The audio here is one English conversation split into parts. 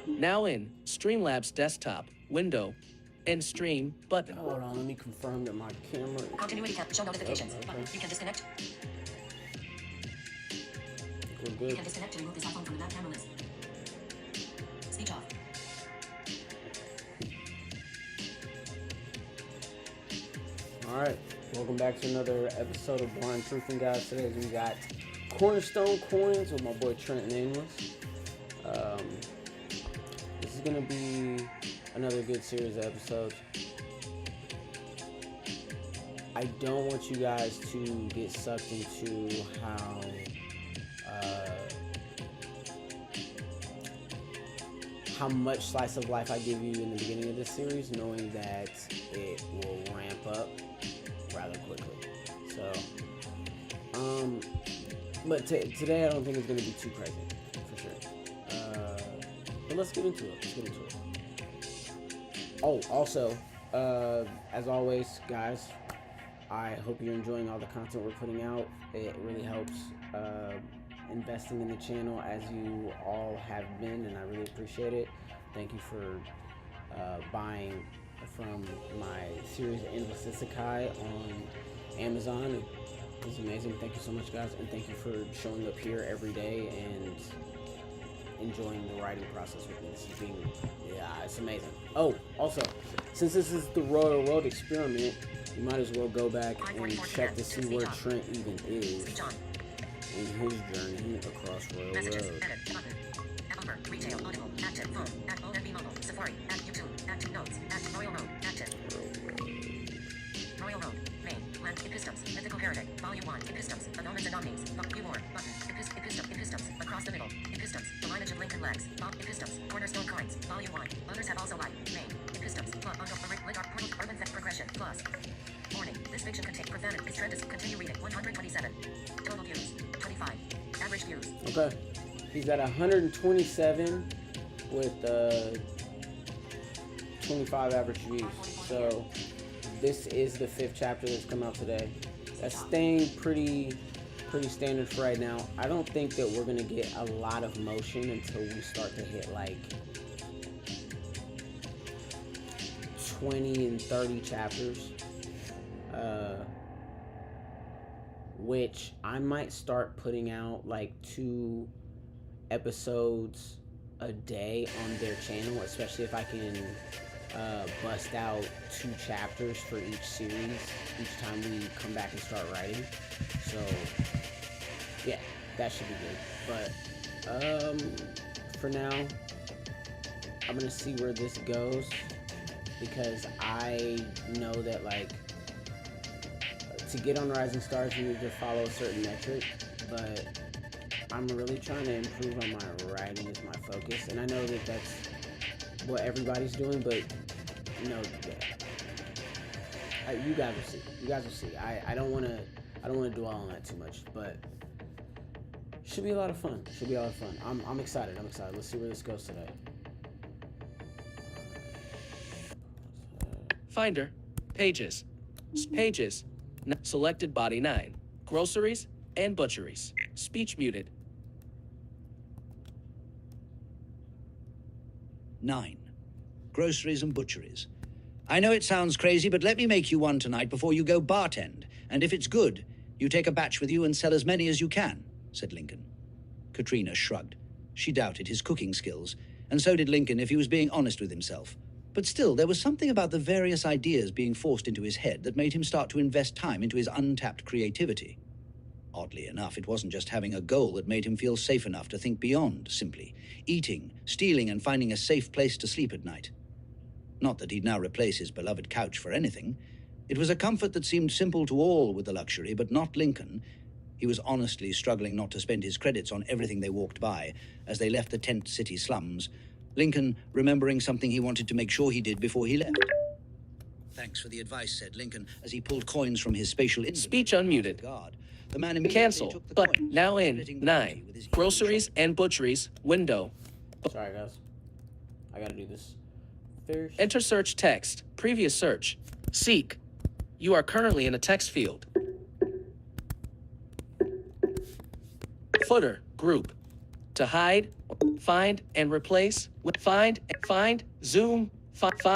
Now in Streamlabs desktop, window, and stream button. Hold on, let me confirm that my camera... Continuity cap, show notifications. Okay. Button. You can disconnect. We're You good. can disconnect to remove this iPhone from the back camera list. Speech off. Alright, welcome back to another episode of Blind Proofing, guys. Today we got Cornerstone Coins with my boy Trent Nameless. This is going to be another good series of episodes. I don't want you guys to get sucked into how much slice of life I give you in the beginning of this series, knowing that it will ramp up rather quickly. So, but today I don't think it's going to be too crazy, for sure. But let's get into it. Oh, also, as always, guys, I hope you're enjoying all the content we're putting out. It really helps investing in the channel, as you all have been, and I really appreciate it. Thank you for buying from my series Endless Isekai on Amazon. It was amazing. Thank you so much, guys, and thank you for showing up here every day and enjoying the writing process with me. This is being, it's amazing. Oh, also, since this is the RoyalRoad experiment, you might as well go back and check to see where Trent even is in his journey across RoyalRoad. Retail, audible, active, phone, at ONB mobile, Safari, at YouTube, active notes, at RoyalRoad, active. RoyalRoad, main, land, Epistems, mythical heretic, volume 1, Epistems, anomalies and omnis, view more, button, Epistems, across the middle, Epistems, the lineage of Lincoln legs, Epistems, CornerstoneCoins, volume 1, others have also light, main, Epistems, urban theft progression, plus. Warning, this fiction contains profanity, this trend is, continue reading, 127, total views, 25, average views. Okay. He's at 127 with 25 average views. So this is the 5th chapter that's come out today. That's staying pretty standard for right now. I don't think that we're gonna get a lot of motion until we start to hit like 20 and 30 chapters. Which I might start putting out like 2 episodes a day on their channel, especially if I can bust out 2 chapters for each series each time we come back and start writing. So yeah, that should be good. But for now, I'm gonna see where this goes, because I know that like to get on Rising Stars you need to follow a certain metric, but I'm really trying to improve on my writing as my focus, and I know that that's what everybody's doing, but you know, you guys will see. You guys will see. I don't want to dwell on that too much, but should be a lot of fun. I'm excited. Let's see where this goes today. Finder, pages, selected body 9, groceries and butcheries, speech muted. 9. Groceries and butcheries. I know it sounds crazy, but let me make you one tonight before you go bartend. And if it's good, you take a batch with you and sell as many as you can, said Lincoln. Katrina shrugged. She doubted his cooking skills, and so did Lincoln if he was being honest with himself. But still, there was something about the various ideas being forced into his head that made him start to invest time into his untapped creativity. Oddly enough, it wasn't just having a goal that made him feel safe enough to think beyond simply eating, stealing, and finding a safe place to sleep at night. Not that he'd now replace his beloved couch for anything. It was a comfort that seemed simple to all with the luxury, but not Lincoln. He was honestly struggling not to spend his credits on everything they walked by as they left the tent city slums, Lincoln remembering something he wanted to make sure he did before he left. Thanks for the advice, said Lincoln, as he pulled coins from his spatial inventory. Speech unmuted. God. The man immediately Cancel, took the but coins, now in splitting the 9, money with his groceries and butcheries, window. Sorry, guys. I gotta do this first. Enter search text, previous search, seek. You are currently in a text field. Footer, group. To hide, find and replace, find, zoom,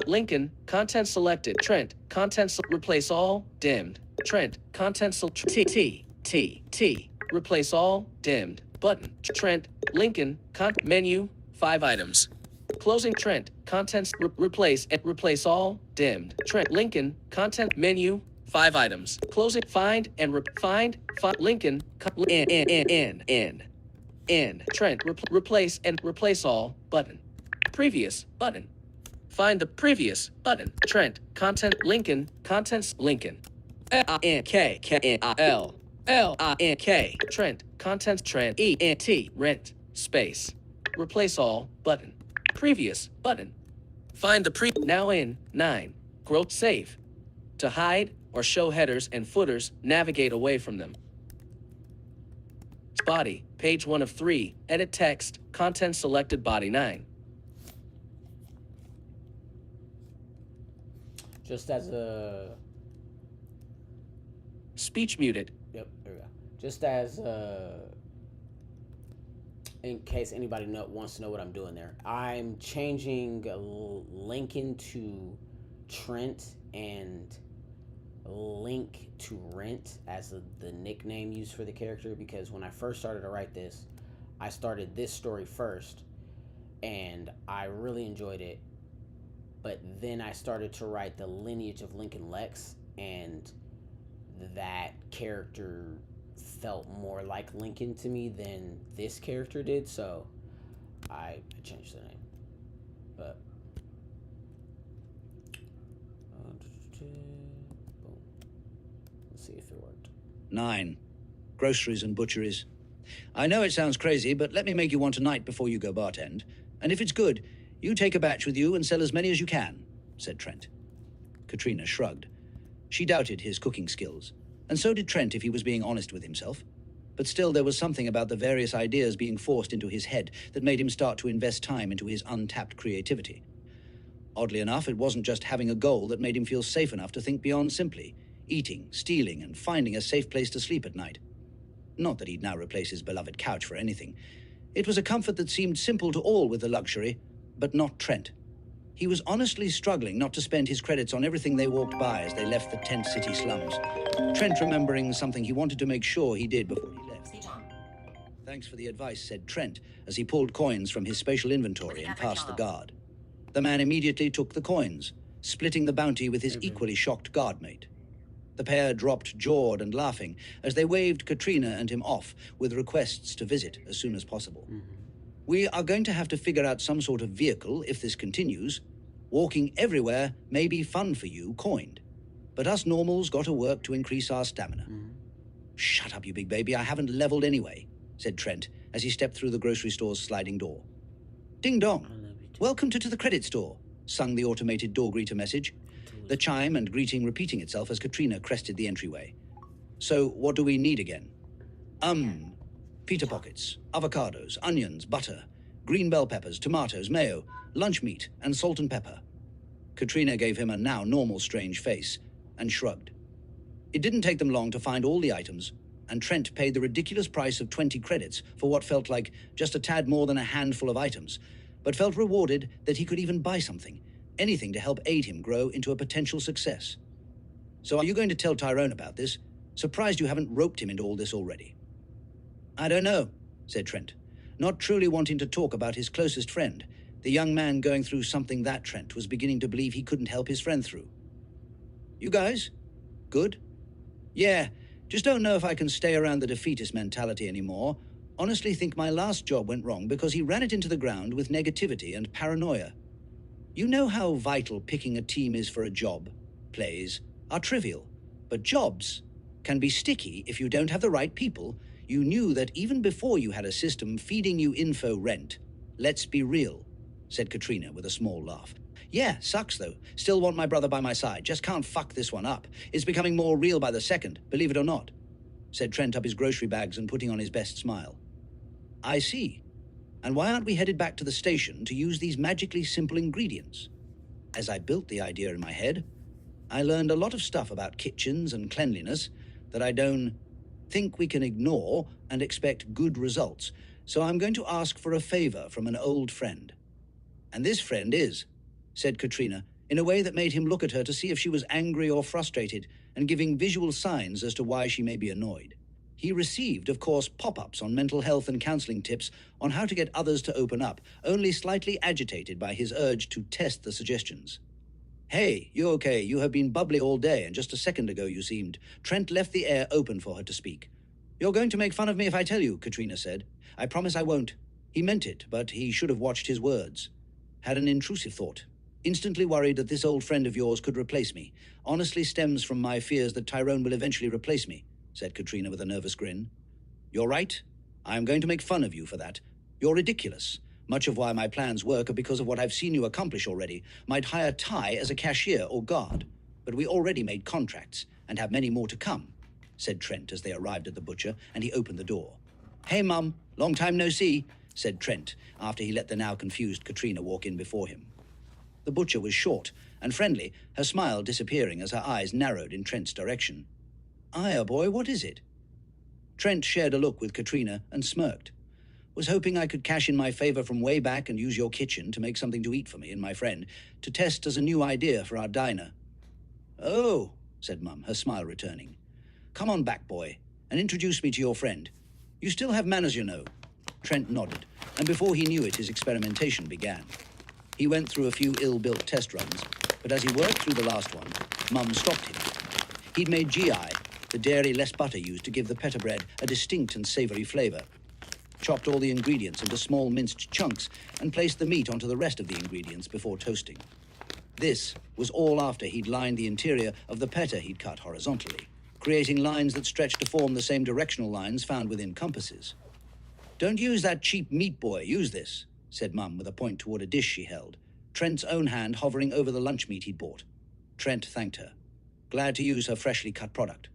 Lincoln, content selected, Trent, replace all, dimmed, Trent, T, replace all, dimmed, button, Trent, Lincoln, menu, 5 items. Closing Trent, contents, replace all, dimmed, Trent, Lincoln, content, menu, 5 items. Closing, find and find, Lincoln, in, Trent, replace all, button. Previous, button. Find the previous, button. Trent, content, Lincoln, contents, Lincoln. L-I-N-K, Trent, contents, Trent, E-N-T, rent, space. Replace all, button. Previous, button. Find the now in, 9, growth save. To hide or show headers and footers, navigate away from them. Body, page 1 of 3, edit text, content selected, body 9. Just as a... Speech muted. Yep, there we go. Just as in case anybody wants to know what I'm doing there, I'm changing Lincoln to Trent and Link to Rent as the nickname used for the character, because when I first started to write this, I started this story first and I really enjoyed it, but then I started to write the lineage of Lincoln Lex, and that character felt more like Lincoln to me than this character did, so I changed the name. But let's see if it worked. 9. Groceries and butcheries. I know it sounds crazy, but let me make you one tonight before you go bartend. And if it's good, you take a batch with you and sell as many as you can, said Trent. Katrina shrugged. She doubted his cooking skills, and so did Trent if he was being honest with himself. But still, there was something about the various ideas being forced into his head that made him start to invest time into his untapped creativity. Oddly enough, it wasn't just having a goal that made him feel safe enough to think beyond simply eating, stealing, and finding a safe place to sleep at night. Not that he'd now replace his beloved couch for anything. It was a comfort that seemed simple to all with the luxury, but not Trent. He was honestly struggling not to spend his credits on everything they walked by as they left the tent city slums. Trent remembering something he wanted to make sure he did before he left. Thanks for the advice, said Trent, as he pulled coins from his spatial inventory and passed the guard. The man immediately took the coins, splitting the bounty with his equally shocked guardmate. The pair dropped jawed and laughing as they waved Katrina and him off with requests to visit as soon as possible. We are going to have to figure out some sort of vehicle if this continues. Walking everywhere may be fun for you, coined. But us normals got to work to increase our stamina. Shut up, you big baby, I haven't leveled anyway, said Trent as he stepped through the grocery store's sliding door. Ding dong. Welcome to the credit store, sung the automated door greeter message, the chime and greeting repeating itself as Katrina crested the entryway. So, what do we need again? Pita pockets, avocados, onions, butter, green bell peppers, tomatoes, mayo, lunch meat, and salt and pepper. Katrina gave him a now normal strange face and shrugged. It didn't take them long to find all the items, and Trent paid the ridiculous price of 20 credits for what felt like just a tad more than a handful of items, but felt rewarded that he could even buy something, anything to help aid him grow into a potential success. So are you going to tell Tyrone about this? Surprised you haven't roped him into all this already. I don't know, said Trent, not truly wanting to talk about his closest friend, the young man going through something that Trent was beginning to believe he couldn't help his friend through. You guys? Good? Yeah, just don't know if I can stay around the defeatist mentality anymore. Honestly think my last job went wrong because he ran it into the ground with negativity and paranoia. You know how vital picking a team is for a job. Plays are trivial, but jobs can be sticky if you don't have the right people. You knew that even before you had a system feeding you info rent. Let's be real, said Katrina with a small laugh. Yeah, sucks though. Still want my brother by my side. Just can't fuck this one up. It's becoming more real by the second, believe it or not, said Trent up his grocery bags and putting on his best smile. I see. And why aren't we headed back to the station to use these magically simple ingredients? As I built the idea in my head, I learned a lot of stuff about kitchens and cleanliness that I don't think we can ignore and expect good results. so I'm going to ask for a favor from an old friend. And this friend is, said Katrina, in a way that made him look at her to see if she was angry or frustrated, and giving visual signs as to why she may be annoyed. He received, of course, pop-ups on mental health and counseling tips on how to get others to open up, only slightly agitated by his urge to test the suggestions. Hey, you okay? You have been bubbly all day, and just a second ago you seemed. Trent left the air open for her to speak. You're going to make fun of me if I tell you, Katrina said. I promise I won't. He meant it, but he should have watched his words. Had an intrusive thought. Instantly worried that this old friend of yours could replace me. Honestly stems from my fears that Tyrone will eventually replace me, said Katrina with a nervous grin. You're right. I am going to make fun of you for that. You're ridiculous. Much of why my plans work are because of what I've seen you accomplish already. Might hire Ty as a cashier or guard. But we already made contracts, and have many more to come, said Trent as they arrived at the butcher, and he opened the door. Hey, Mum. Long time no see, said Trent, after he let the now confused Katrina walk in before him. The butcher was short and friendly, her smile disappearing as her eyes narrowed in Trent's direction. Aya, boy, what is it? Trent shared a look with Katrina and smirked. Was hoping I could cash in my favor from way back and use your kitchen to make something to eat for me and my friend, to test as a new idea for our diner. Oh, said Mum, her smile returning. Come on back, boy, and introduce me to your friend. You still have manners, you know. Trent nodded, and before he knew it, his experimentation began. He went through a few ill-built test runs, but as he worked through the last one, Mum stopped him. He'd made GI, the dairy less butter used to give the pita bread a distinct and savory flavor. Chopped all the ingredients into small minced chunks and placed the meat onto the rest of the ingredients before toasting. This was all after he'd lined the interior of the pita he'd cut horizontally, creating lines that stretched to form the same directional lines found within compasses. Don't use that cheap meat, boy, use this, said Mum with a point toward a dish she held, Trent's own hand hovering over the lunch meat he'd bought. Trent thanked her, glad to use her freshly cut product.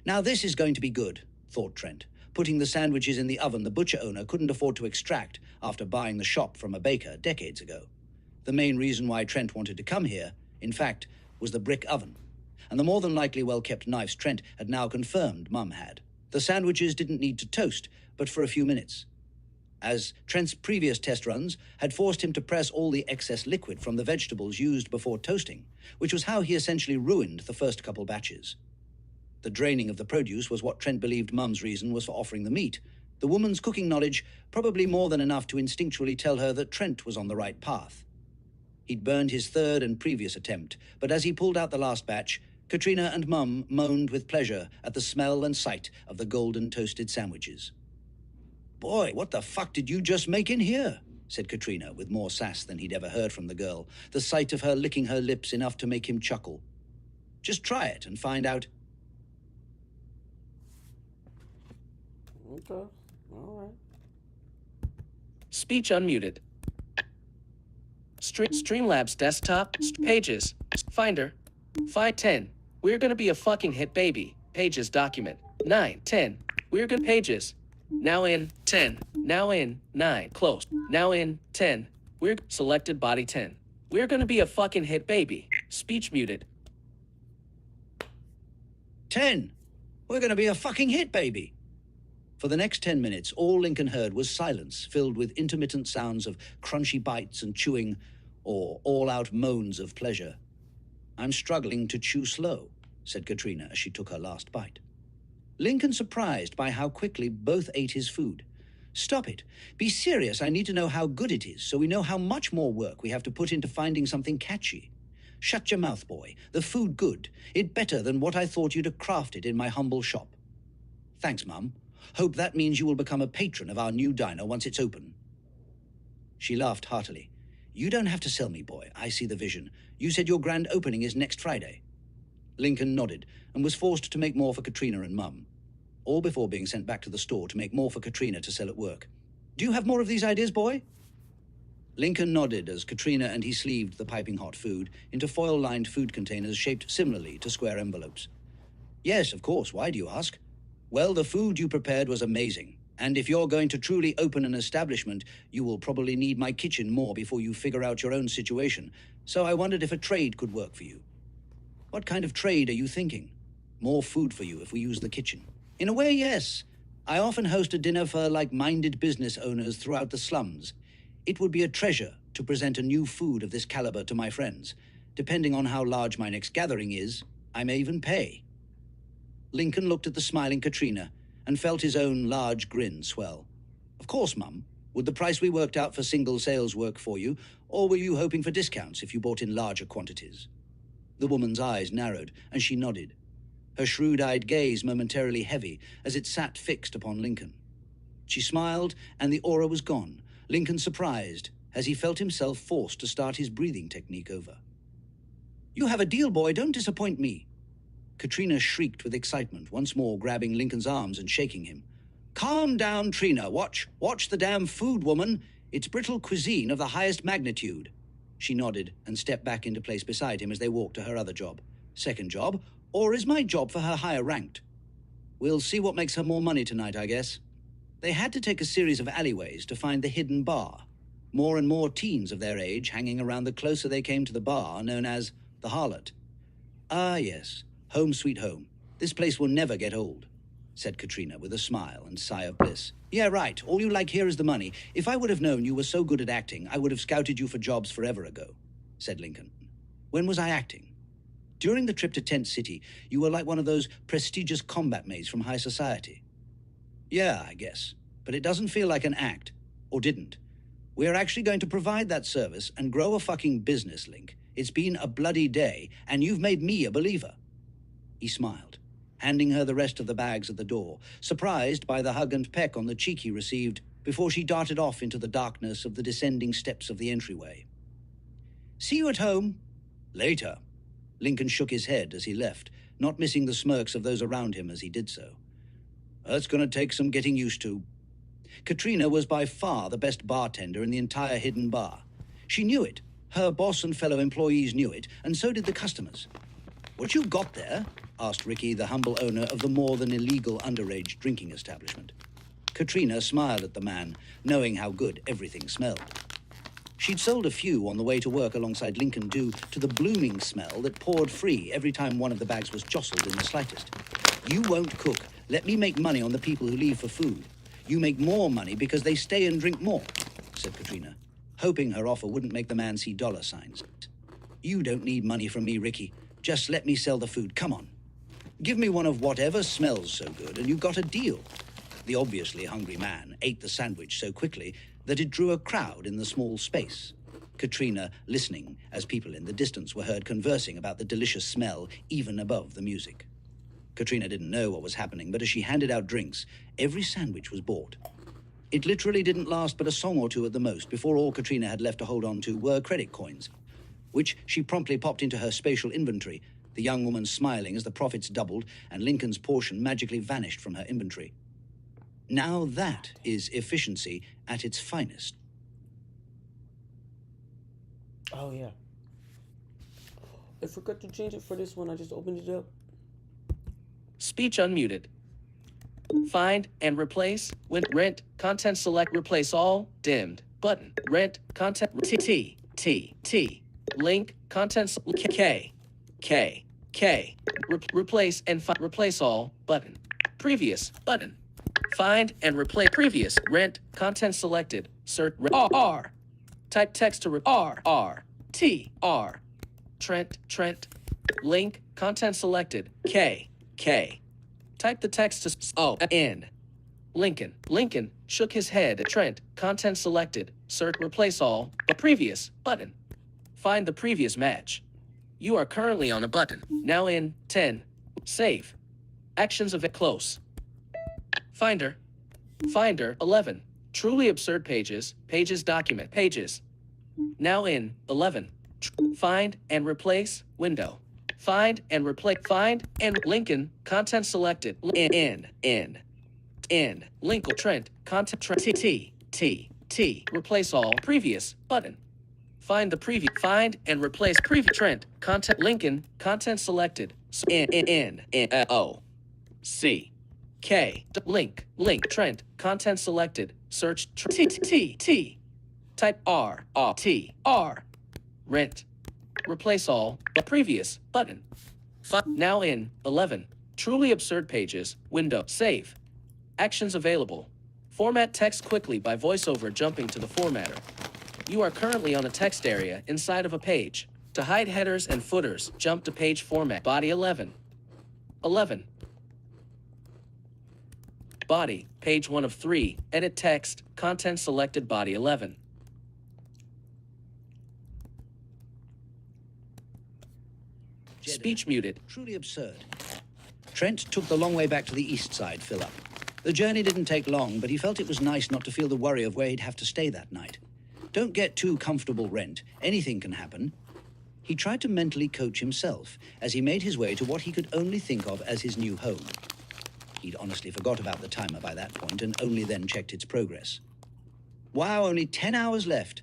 Now this is going to be good, thought Trent, putting the sandwiches in the oven the butcher owner couldn't afford to extract after buying the shop from a baker decades ago. The main reason why Trent wanted to come here, in fact, was the brick oven, and the more than likely well-kept knives Trent had now confirmed Mum had. The sandwiches didn't need to toast, but for a few minutes, as Trent's previous test runs had forced him to press all the excess liquid from the vegetables used before toasting, which was how he essentially ruined the first couple batches. The draining of the produce was what Trent believed Mum's reason was for offering the meat. The woman's cooking knowledge probably more than enough to instinctually tell her that Trent was on the right path. He'd burned his third and previous attempt, but as he pulled out the last batch, Katrina and Mum moaned with pleasure at the smell and sight of the golden toasted sandwiches. Boy, what the fuck did you just make in here? Said Katrina with more sass than he'd ever heard from the girl, the sight of her licking her lips enough to make him chuckle. Just try it and find out. Okay, all right. Speech unmuted. Streamlabs desktop, pages, Finder, 510. We're gonna be a fucking hit, baby. Pages document, 910. We're good pages. Now in 10. Now in 9. Closed. Now in 10. We're selected body 10. We're gonna be a fucking hit, baby. Speech muted. 10. We're going to be a fucking hit, baby. For the next 10 minutes, all Lincoln heard was silence filled with intermittent sounds of crunchy bites and chewing, or all-out moans of pleasure. I'm struggling to chew slow, said Katrina as she took her last bite. Lincoln surprised by how quickly both ate his food. Stop it. Be serious. I need to know how good it is so we know how much more work we have to put into finding something catchy. Shut your mouth, boy. The food good. It better than what I thought you'd have crafted in my humble shop. Thanks, Mum. Hope that means you will become a patron of our new diner once it's open. She laughed heartily. You don't have to sell me, boy. I see the vision. You said your grand opening is next Friday. Lincoln nodded and was forced to make more for Katrina and Mum, all before being sent back to the store to make more for Katrina to sell at work. Do you have more of these ideas, boy? Lincoln nodded as Katrina and he sleeved the piping hot food into foil-lined food containers shaped similarly to square envelopes. Yes, of course. Why do you ask? Well, the food you prepared was amazing. And if you're going to truly open an establishment, you will probably need my kitchen more before you figure out your own situation. So I wondered if a trade could work for you. What kind of trade are you thinking? More food for you if we use the kitchen. In a way, yes. I often host a dinner for like-minded business owners throughout the slums. It would be a treasure to present a new food of this caliber to my friends. Depending on how large my next gathering is, I may even pay. Lincoln looked at the smiling Katrina and felt his own large grin swell. Of course, Mum. Would the price we worked out for single sales work for you, or were you hoping for discounts if you bought in larger quantities? The woman's eyes narrowed, and she nodded. Her shrewd-eyed gaze momentarily heavy as it sat fixed upon Lincoln. She smiled, and the aura was gone. Lincoln surprised, as he felt himself forced to start his breathing technique over. "You have a deal, boy. Don't disappoint me." Katrina shrieked with excitement, once more grabbing Lincoln's arms and shaking him. "Calm down, Trina. Watch the damn food, woman. It's brittle cuisine of the highest magnitude." She nodded and stepped back into place beside him as they walked to her other job. Second job, or is my job for her higher ranked? We'll see what makes her more money tonight, I guess. They had to take a series of alleyways to find the hidden bar. More and more teens of their age hanging around the closer they came to the bar, known as the Harlot. "Ah, yes. Home sweet home. This place will never get old," said Katrina with a smile and sigh of bliss. "Yeah, right. All you like here is the money. If I would have known you were so good at acting, I would have scouted you for jobs forever ago," said Lincoln. "When was I acting?" "During the trip to Tent City, you were like one of those prestigious combat maids from high society." "Yeah, I guess. But it doesn't feel like an act. Or didn't. We're actually going to provide that service and grow a fucking business, Link. It's been a bloody day, and you've made me a believer." He smiled, handing her the rest of the bags at the door, surprised by the hug and peck on the cheek he received before she darted off into the darkness of the descending steps of the entryway. "See you at home." "Later." Lincoln shook his head as he left, not missing the smirks of those around him as he did so. "That's going to take some getting used to." Katrina was by far the best bartender in the entire hidden bar. She knew it. Her boss and fellow employees knew it, and so did the customers. "What you got there?" asked Ricky, the humble owner of the more than illegal underage drinking establishment. Katrina smiled at the man, knowing how good everything smelled. She'd sold a few on the way to work alongside Lincoln due to the blooming smell that poured free every time one of the bags was jostled in the slightest. "You won't cook. Let me make money on the people who leave for food. You make more money because they stay and drink more," said Katrina, hoping her offer wouldn't make the man see dollar signs. "You don't need money from me, Ricky. Just let me sell the food. Come on. Give me one of whatever smells so good, and you got a deal." The obviously hungry man ate the sandwich so quickly that it drew a crowd in the small space. Katrina listening as people in the distance were heard conversing about the delicious smell even above the music. Katrina didn't know what was happening, but as she handed out drinks, every sandwich was bought. It literally didn't last but a song or two at the most before all Katrina had left to hold on to were credit coins, which she promptly popped into her spatial inventory, the young woman smiling as the profits doubled and Lincoln's portion magically vanished from her inventory. Now that is efficiency at its finest. Oh, yeah. I forgot to change it for this one. I just opened it up. Speech unmuted. Find and replace when rent content select replace all dimmed button rent content T link content K replace and replace all button previous button find and replace previous rent content selected search R type text to R Trent link content selected K type the text to N Lincoln shook his head at Trent content selected search replace all but previous button find the previous match. You are currently on a button. Now in 10. Save. Actions of it close. Finder 11. Truly absurd pages document pages. Now in 11. Find and replace window. Find and replace find and Lincoln content selected N Lincoln Trent content T replace all previous button. Find the previous. Find and replace previous Trent content Lincoln content selected N O C K link Trent content selected search T type R rent replace all but previous button. Now in 11 truly absurd pages window save Actions available. Format text quickly by voiceover jumping to the formatter. You are currently on a text area inside of a page. To hide headers and footers, jump to page format. Body 11. 11. Body, page 1 of 3. Edit text, content selected, body 11. Speech muted. Truly absurd. Trent took the long way back to the east side fill up. The journey didn't take long, but he felt it was nice not to feel the worry of where he'd have to stay that night. Don't get too comfortable, Rent. Anything can happen. He tried to mentally coach himself as he made his way to what he could only think of as his new home. He'd honestly forgot about the timer by that point and only then checked its progress. Wow, only 10 hours left.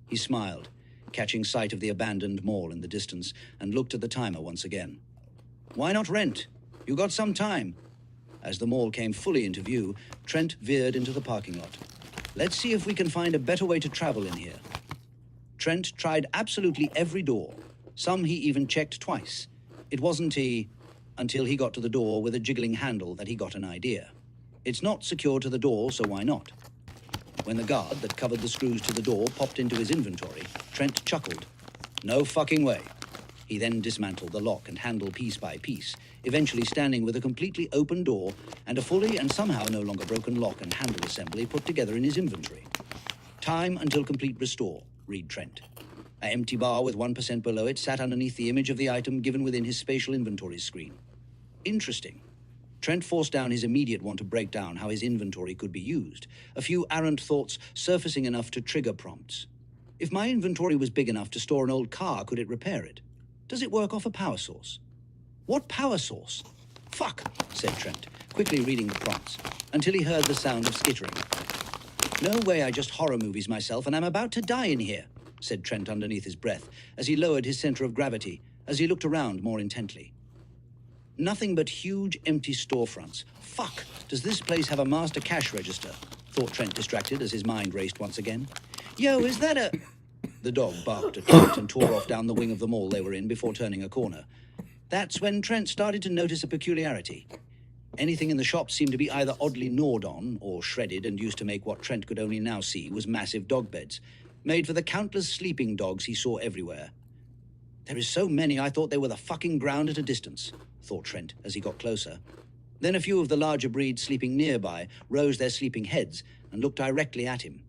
He smiled, catching sight of the abandoned mall in the distance, and looked at the timer once again. Why not Rent? You got some time. As the mall came fully into view, Trent veered into the parking lot. Let's see if we can find a better way to travel in here. Trent tried absolutely every door. Some he even checked twice. It wasn't until he got to the door with a jiggling handle that he got an idea. It's not secured to the door, so why not? When the guard that covered the screws to the door popped into his inventory, Trent chuckled. No fucking way. He then dismantled the lock and handle piece by piece, eventually standing with a completely open door and a fully and somehow no longer broken lock and handle assembly put together in his inventory. Time until complete restore, read Trent. An empty bar with 1% below it sat underneath the image of the item given within his spatial inventory screen. Interesting. Trent forced down his immediate want to break down how his inventory could be used, a few errant thoughts surfacing enough to trigger prompts. If my inventory was big enough to store an old car, could it repair it? Does it work off a power source? What power source? Fuck, said Trent, quickly reading the prompts, until he heard the sound of skittering. No way, I just horror movies myself and I'm about to die in here, said Trent underneath his breath, as he lowered his center of gravity, as he looked around more intently. Nothing but huge, empty storefronts. Fuck, does this place have a master cash register? Thought Trent, distracted as his mind raced once again. Yo, is that a... The dog barked at Trent and tore off down the wing of the mall they were in before turning a corner. That's when Trent started to notice a peculiarity. Anything in the shop seemed to be either oddly gnawed on or shredded and used to make what Trent could only now see was massive dog beds, made for the countless sleeping dogs he saw everywhere. There is so many I thought they were the fucking ground at a distance, thought Trent as he got closer. Then a few of the larger breeds sleeping nearby rose their sleeping heads and looked directly at him.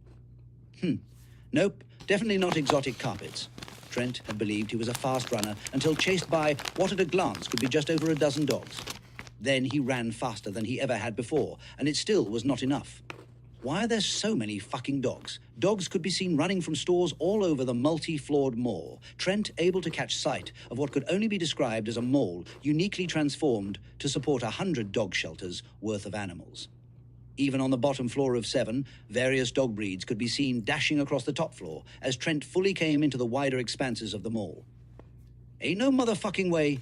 Nope, definitely not exotic carpets. Trent had believed he was a fast runner until chased by what at a glance could be just over a dozen dogs. Then he ran faster than he ever had before, and it still was not enough. Why are there so many fucking dogs? Dogs could be seen running from stores all over the multi-floored mall. Trent able to catch sight of what could only be described as a mall uniquely transformed to support 100 dog shelters worth of animals. Even on the bottom floor of 7, various dog breeds could be seen dashing across the top floor as Trent fully came into the wider expanses of the mall. Ain't no motherfucking way.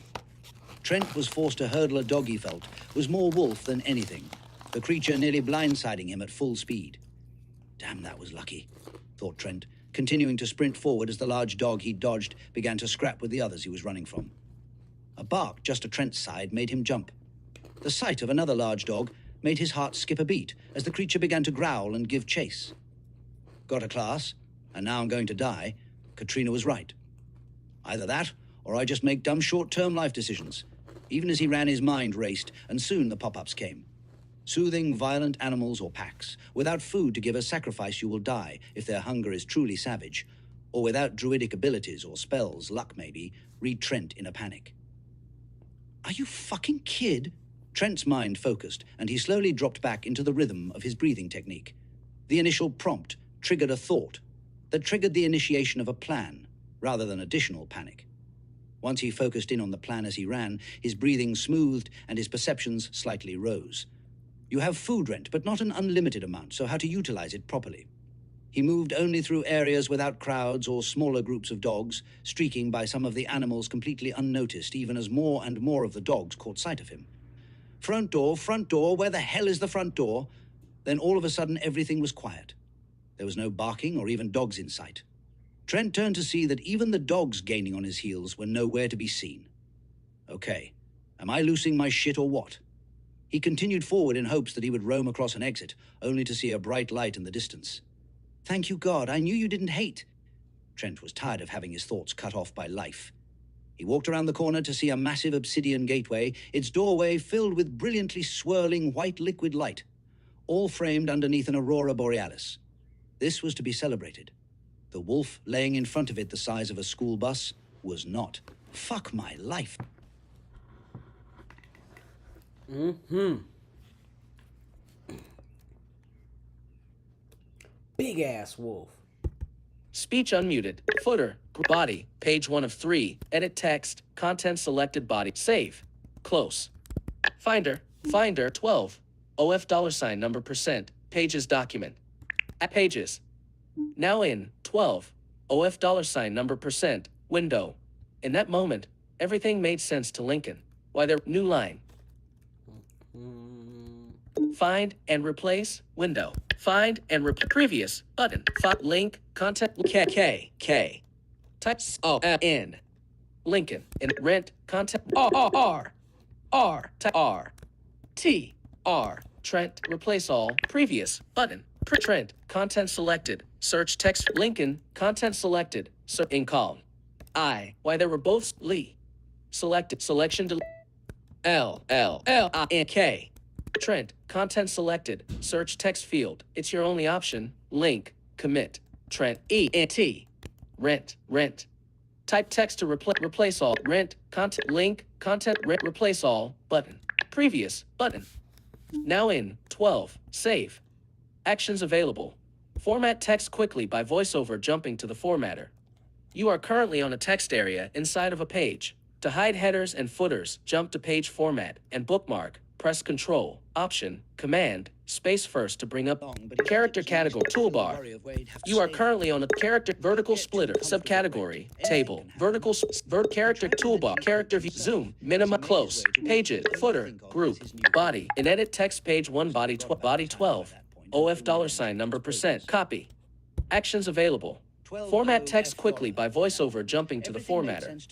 Trent was forced to hurdle a dog he felt was more wolf than anything, the creature nearly blindsiding him at full speed. Damn, that was lucky, thought Trent, continuing to sprint forward as the large dog he dodged began to scrap with the others he was running from. A bark just to Trent's side made him jump. The sight of another large dog made his heart skip a beat as the creature began to growl and give chase. Got a class, and now I'm going to die. Katrina was right. Either that, or I just make dumb short-term life decisions. Even as he ran, his mind raced, and soon the pop-ups came. Soothing violent animals or packs. Without food to give a sacrifice, you will die if their hunger is truly savage. Or without druidic abilities or spells, luck maybe, read Trent in a panic. Are you fucking kid? Trent's mind focused, and he slowly dropped back into the rhythm of his breathing technique. The initial prompt triggered a thought that triggered the initiation of a plan, rather than additional panic. Once he focused in on the plan as he ran, his breathing smoothed and his perceptions slightly rose. You have food rent, but not an unlimited amount, so how to utilize it properly? He moved only through areas without crowds or smaller groups of dogs, streaking by some of the animals completely unnoticed, even as more and more of the dogs caught sight of him. Front door, where the hell is the front door? Then all of a sudden everything was quiet. There was no barking or even dogs in sight. Trent turned to see that even the dogs gaining on his heels were nowhere to be seen. Okay, am I losing my shit or what? He continued forward in hopes that he would roam across an exit, only to see a bright light in the distance. Thank you, God, I knew you didn't hate. Trent was tired of having his thoughts cut off by life. He walked around the corner to see a massive obsidian gateway, its doorway filled with brilliantly swirling white liquid light, all framed underneath an aurora borealis. This was to be celebrated. The wolf laying in front of it the size of a school bus was not. Fuck my life. Big ass wolf. Speech unmuted. Footer. Body. Page 1 of 3. Edit text. Content selected body. Save. Close. Finder. Finder 12. OF $ number %. Pages document. At pages. Now in 12. OF $ number %. Window. In that moment, everything made sense to Lincoln. Why there new line. Find and replace window. Find and previous button. Link content K. Text N. Lincoln in rent content R T R Trent replace all previous button. Trent content selected. Search text Lincoln content selected. In column I. Why there were both Lee. Selected selection to K. Trent, content selected, search text field. It's your only option. Link, commit. Trent, E-N-T. Rent. Type text to replace all. Rent, content, link, content, replace all, button. Previous, button. Now in, 12, save. Actions available. Format text quickly by voiceover jumping to the formatter. You are currently on a text area inside of a page. To hide headers and footers, jump to page format and bookmark. Press Control, Option, Command, space first to bring up character category toolbar. You are currently on a character vertical splitter subcategory table vertical character toolbar character view zoom minima close pages footer group body in edit text page 1 body 12 OF $ number % copy actions available. Format text quickly by voiceover jumping to the formatter.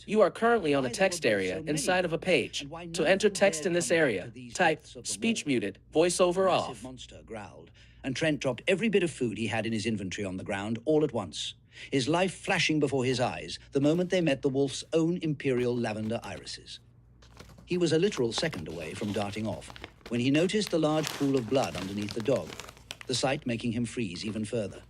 You are currently on a text area inside of a page. To enter text in this area, type speech muted, voiceover off. Monster growled, and Trent dropped every bit of food he had in his inventory on the ground all at once, his life flashing before his eyes the moment they met the wolf's own imperial lavender irises. He was a literal second away from darting off when he noticed the large pool of blood underneath the dog, the sight making him freeze even further.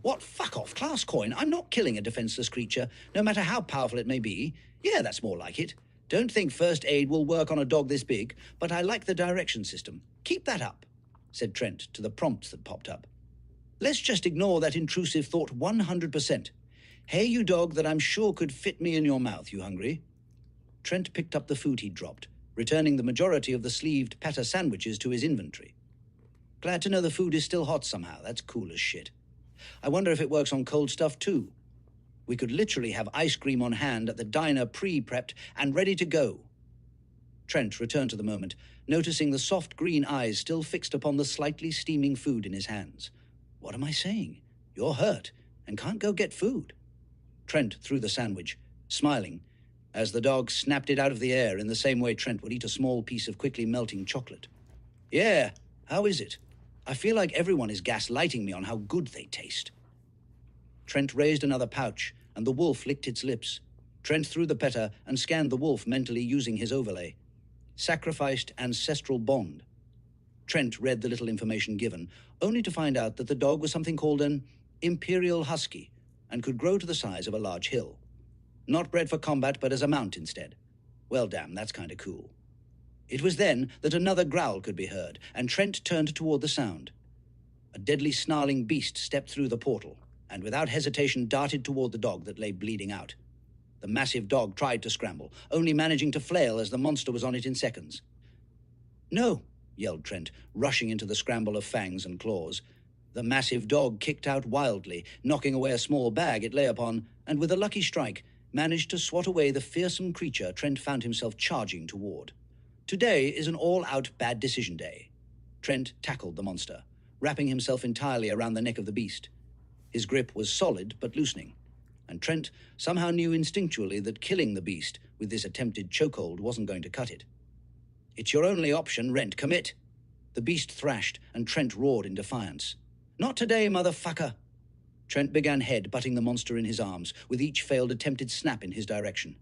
What fuck off, class coin? I'm not killing a defenseless creature, no matter how powerful it may be. Yeah, that's more like it. Don't think first aid will work on a dog this big, but I like the direction system. Keep that up, said Trent to the prompts that popped up. Let's just ignore that intrusive thought 100%. Hey, you dog that I'm sure could fit me in your mouth, you hungry? Trent picked up the food he'd dropped, returning the majority of the sleeved pata sandwiches to his inventory. Glad to know the food is still hot somehow. That's cool as shit. I wonder if it works on cold stuff too. We could literally have ice cream on hand at the diner pre-prepped and ready to go. Trent returned to the moment, noticing the soft green eyes still fixed upon the slightly steaming food in his hands. What am I saying? You're hurt and can't go get food. Trent threw the sandwich, smiling, as the dog snapped it out of the air in the same way Trent would eat a small piece of quickly melting chocolate. Yeah, how is it? I feel like everyone is gaslighting me on how good they taste. Trent raised another pouch, and the wolf licked its lips. Trent threw the peta and scanned the wolf mentally using his overlay. Sacrificed ancestral bond. Trent read the little information given, only to find out that the dog was something called an imperial husky and could grow to the size of a large hill. Not bred for combat, but as a mount instead. Well, damn, that's kind of cool. It was then that another growl could be heard, and Trent turned toward the sound. A deadly snarling beast stepped through the portal, and without hesitation darted toward the dog that lay bleeding out. The massive dog tried to scramble, only managing to flail as the monster was on it in seconds. No, yelled Trent, rushing into the scramble of fangs and claws. The massive dog kicked out wildly, knocking away a small bag it lay upon, and with a lucky strike, managed to swat away the fearsome creature Trent found himself charging toward. Today is an all-out bad decision day. Trent tackled the monster, wrapping himself entirely around the neck of the beast. His grip was solid but loosening, and Trent somehow knew instinctually that killing the beast with this attempted chokehold wasn't going to cut it. It's your only option, Rent. Commit. The beast thrashed, and Trent roared in defiance. Not today, motherfucker. Trent began head-butting the monster in his arms, with each failed attempted snap in his direction.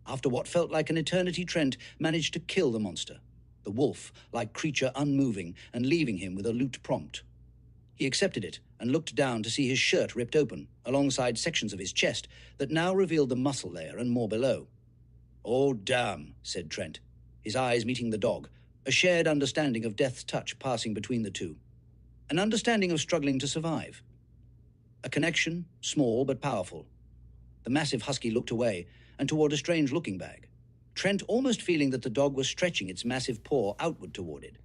After what felt like an eternity, Trent managed to kill the monster, the wolf-like creature unmoving and leaving him with a loot prompt. He accepted it and looked down to see his shirt ripped open, alongside sections of his chest that now revealed the muscle layer and more below. "Oh, damn," said Trent, his eyes meeting the dog, a shared understanding of death's touch passing between the two. An understanding of struggling to survive. A connection, small but powerful. The massive husky looked away and toward a strange-looking bag, Trent almost feeling that the dog was stretching its massive paw outward toward it.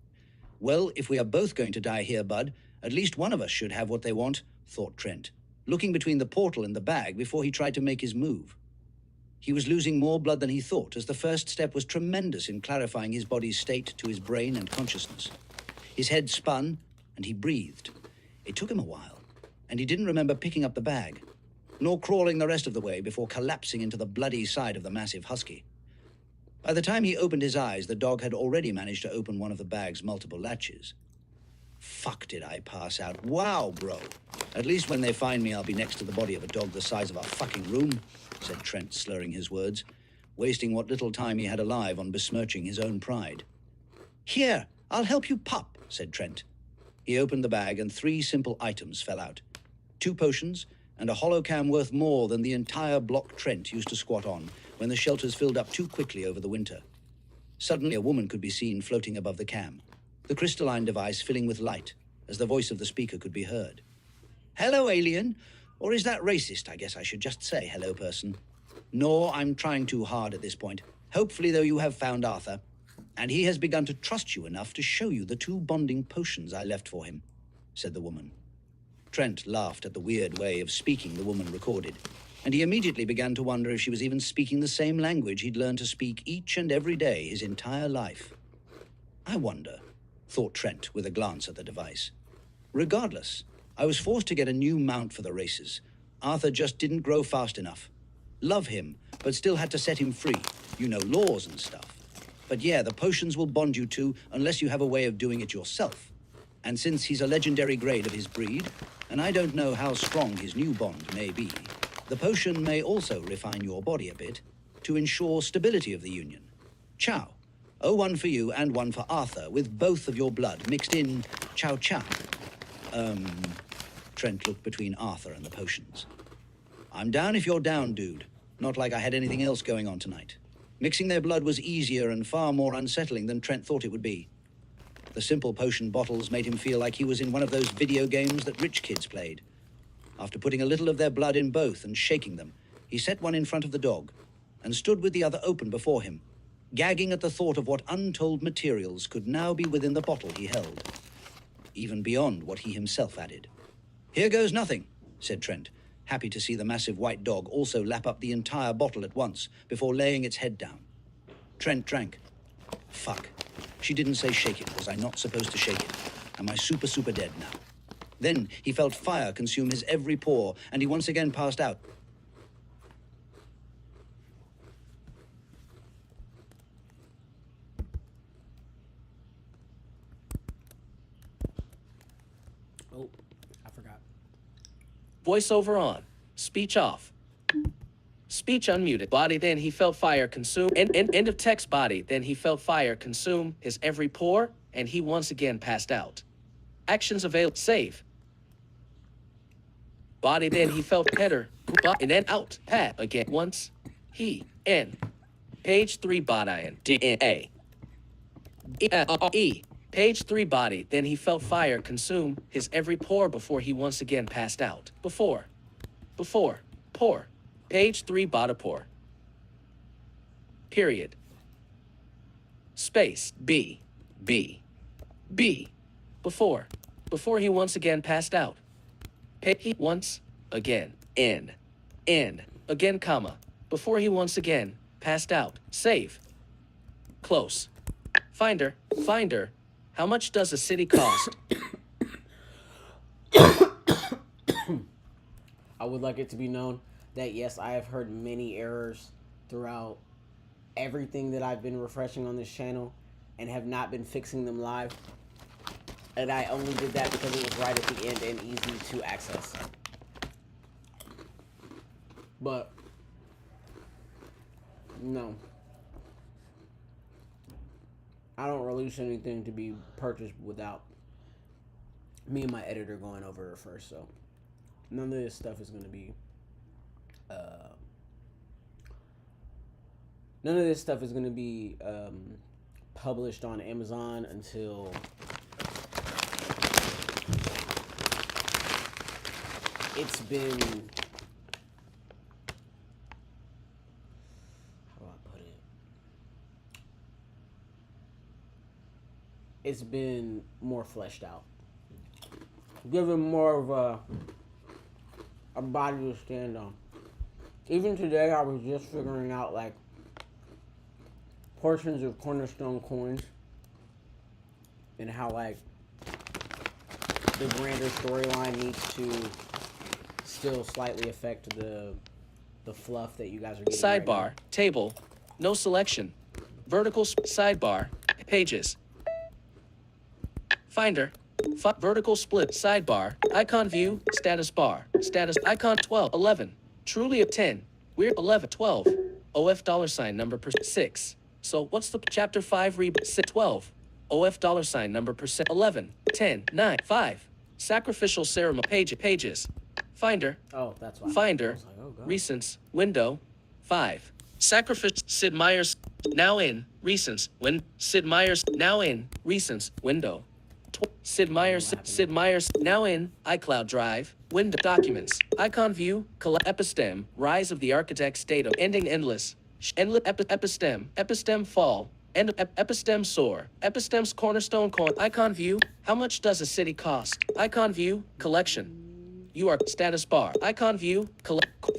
Well, if we are both going to die here, bud, at least one of us should have what they want, thought Trent, looking between the portal and the bag before he tried to make his move. He was losing more blood than he thought, as the first step was tremendous in clarifying his body's state to his brain and consciousness. His head spun, and he breathed. It took him a while, and he didn't remember picking up the bag, nor crawling the rest of the way before collapsing into the bloody side of the massive husky. By the time he opened his eyes, the dog had already managed to open one of the bag's multiple latches. Fuck, did I pass out. Wow, bro. At least when they find me, I'll be next to the body of a dog the size of a fucking room, said Trent, slurring his words, wasting what little time he had alive on besmirching his own pride. Here, I'll help you pop, said Trent. He opened the bag and 3 simple items fell out. 2 potions and a holocam worth more than the entire block Trent used to squat on when the shelters filled up too quickly over the winter. Suddenly a woman could be seen floating above the cam, the crystalline device filling with light, as the voice of the speaker could be heard. Hello, alien. Or is that racist? I guess I should just say hello, person. No, I'm trying too hard at this point. Hopefully, though, you have found Arthur, and he has begun to trust you enough to show you the 2 bonding potions I left for him, said the woman. Trent laughed at the weird way of speaking the woman recorded, and he immediately began to wonder if she was even speaking the same language he'd learned to speak each and every day his entire life. I wonder, thought Trent with a glance at the device. Regardless, I was forced to get a new mount for the races. Arthur just didn't grow fast enough. Love him, but still had to set him free. You know, laws and stuff. But yeah, the potions will bond you two unless you have a way of doing it yourself. And since he's a legendary grade of his breed, and I don't know how strong his new bond may be, the potion may also refine your body a bit to ensure stability of the union. Ciao. Oh, 1 for you and 1 for Arthur, with both of your blood mixed in chow chow. Trent looked between Arthur and the potions. I'm down if you're down, dude. Not like I had anything else going on tonight. Mixing their blood was easier and far more unsettling than Trent thought it would be. The simple potion bottles made him feel like he was in one of those video games that rich kids played. After putting a little of their blood in both and shaking them, he set one in front of the dog and stood with the other open before him, gagging at the thought of what untold materials could now be within the bottle he held, even beyond what he himself added. Here goes nothing, said Trent, happy to see the massive white dog also lap up the entire bottle at once before laying its head down. Trent drank. Fuck. She didn't say shake it. Was I not supposed to shake it? Am I super dead now? Then he felt fire consume his every pore, and he once again passed out. Oh, I forgot. Voiceover on. Speech off. Speech unmuted. Body, then he felt fire consume. End of text body, then he felt fire consume his every pore, and he once again passed out. Actions available. Save. Body, then he felt header. And then out. Pat again. Once. He. N. Page 3 body. D. N. A. E. Page 3 body, then he felt fire consume his every pore before he once again passed out. Before. Pore. Page 3 body pore. Period. Space. B. Before he once again passed out. He once again. N. Again, comma. Before he once again passed out. Save. Close. Finder. How much does a city cost? I would like it to be known that, yes, I have heard many errors throughout everything that I've been refreshing on this channel. and have not been fixing them live. And I only did that because it was right at the end and easy to access. But no, I don't release anything to be purchased without me and my editor going over it first. So none of this stuff is going to be published on Amazon until it's been, how do I put it? It's been more fleshed out. Given more of a body to stand on. Even today, I was just figuring out like portions of CornerstoneCoins and how like the grander storyline needs to still slightly affect the fluff that you guys are getting. Sidebar, right now. table, no selection. Vertical sidebar, pages. Finder, vertical split, sidebar, icon view, status bar, status icon 12, 11, truly a 10, weird 11, 12, OF $ number per 6. So what's the chapter 5 read 12, OF $ number percent 11, 10, 9, 5, sacrificial ceremony, pages, finder, Oh, that's why. Finder, I was like, oh, God. recents, window, 5. Sacrifice, Sid Meier's, now in, recents, Sid Meier's, now in, recents, window. Sid Meier's, now in, iCloud Drive, window, documents, icon view, epistem, rise of the architect's data, ending endless, epistem fall, end epistem soar, epistem's cornerstone coin, icon view, how much does a city cost, icon view, collection. You are status bar. Icon view.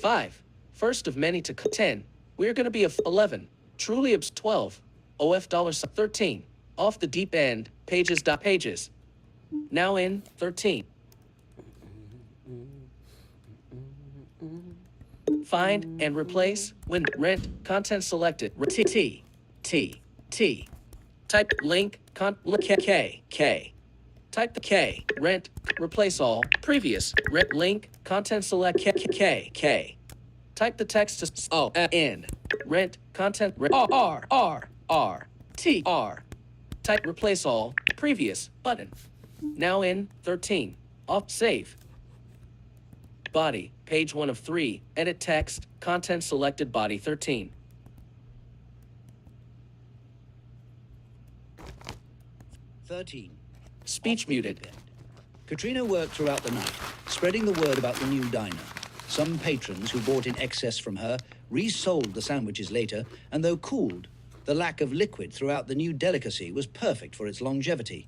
5. First of many to 10. We're gonna be 11. Truly obs 12. OF $ 13. Off the deep end. Pages. Pages. Now in 13. Find and replace. When rent content selected. T. Type link K. Type the K, rent, replace all, previous, rent link, content select K. Type the text to N, rent, content, R, T, R. Type replace all, previous, button. Now in, 13, off, save. Body, page 1 of 3, edit text, content selected, body 13. Speech muted. Katrina worked throughout the night, spreading the word about the new diner. Some patrons who bought in excess from her resold the sandwiches later, and though cooled, the lack of liquid throughout the new delicacy was perfect for its longevity.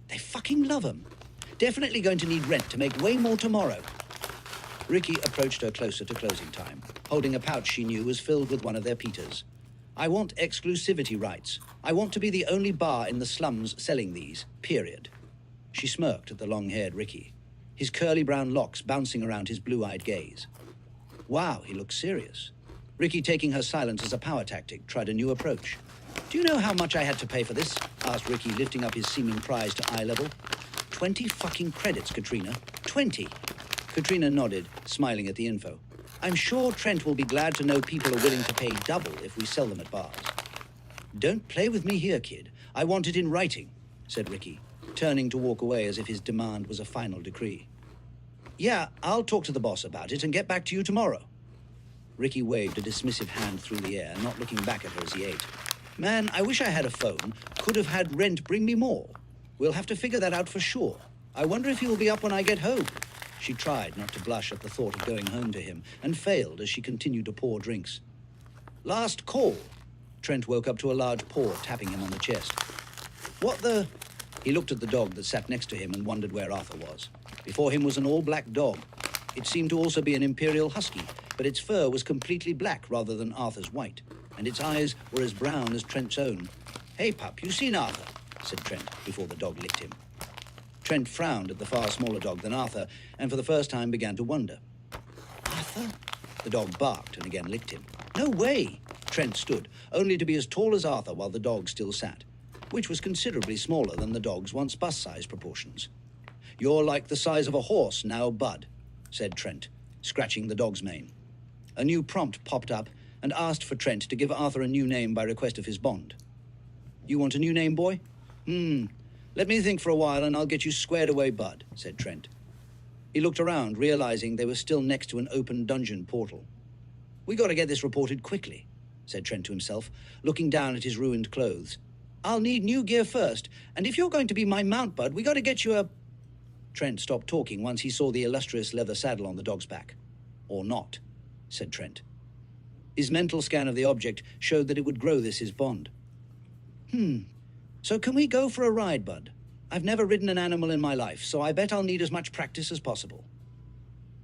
They fucking love 'em. Definitely going to need rent to make way more tomorrow. Ricky approached her closer to closing time, holding a pouch she knew was filled with one of their Peters. I want exclusivity rights. I want to be the only bar in the slums selling these, period. She smirked at the long-haired Ricky, his curly brown locks bouncing around his blue-eyed gaze. Wow, he looked serious. Ricky, taking her silence as a power tactic, tried a new approach. Do you know how much I had to pay for this? Asked Ricky, lifting up his seeming prize to eye level. 20 fucking credits, Katrina. 20. Katrina nodded, smiling at the info. I'm sure Trent will be glad to know people are willing to pay double if we sell them at bars. Don't play with me here, kid. I want it in writing, said Ricky, turning to walk away as if his demand was a final decree. Yeah, I'll talk to the boss about it and get back to you tomorrow. Ricky waved a dismissive hand through the air, not looking back at her as he ate. Man, I wish I had a phone. Could have had Rent bring me more. We'll have to figure that out for sure. I wonder if he will be up when I get home. She tried not to blush at the thought of going home to him, and failed as she continued to pour drinks. Last call. Trent woke up to a large paw tapping him on the chest. What the... He looked at the dog that sat next to him and wondered where Arthur was. Before him was an all-black dog. It seemed to also be an imperial husky, but its fur was completely black rather than Arthur's white, and its eyes were as brown as Trent's own. Hey, pup, you seen Arthur? Said Trent, before the dog licked him. Trent frowned at the far smaller dog than Arthur, and for the first time began to wonder. Arthur? The dog barked and again licked him. No way! Trent stood, only to be as tall as Arthur while the dog still sat. which was considerably smaller than the dog's once bus-sized proportions. "You're like the size of a horse now, bud," said Trent, scratching the dog's mane. A new prompt popped up and asked for Trent to give Arthur a new name by request of his bond. "You want a new name, boy? Let me think for a while and I'll get you squared away, bud," said Trent. He looked around, realizing they were still next to an open dungeon portal. "We gotta get this reported quickly," said Trent to himself, looking down at his ruined clothes. "I'll need new gear first, and if you're going to be my mount, bud, we gotta get you a..." Trent stopped talking once he saw the illustrious leather saddle on the dog's back. "Or not," said Trent. His mental scan of the object showed that it would grow this his bond. So can we go for a ride, bud? I've never ridden an animal in my life, so I bet I'll need as much practice as possible."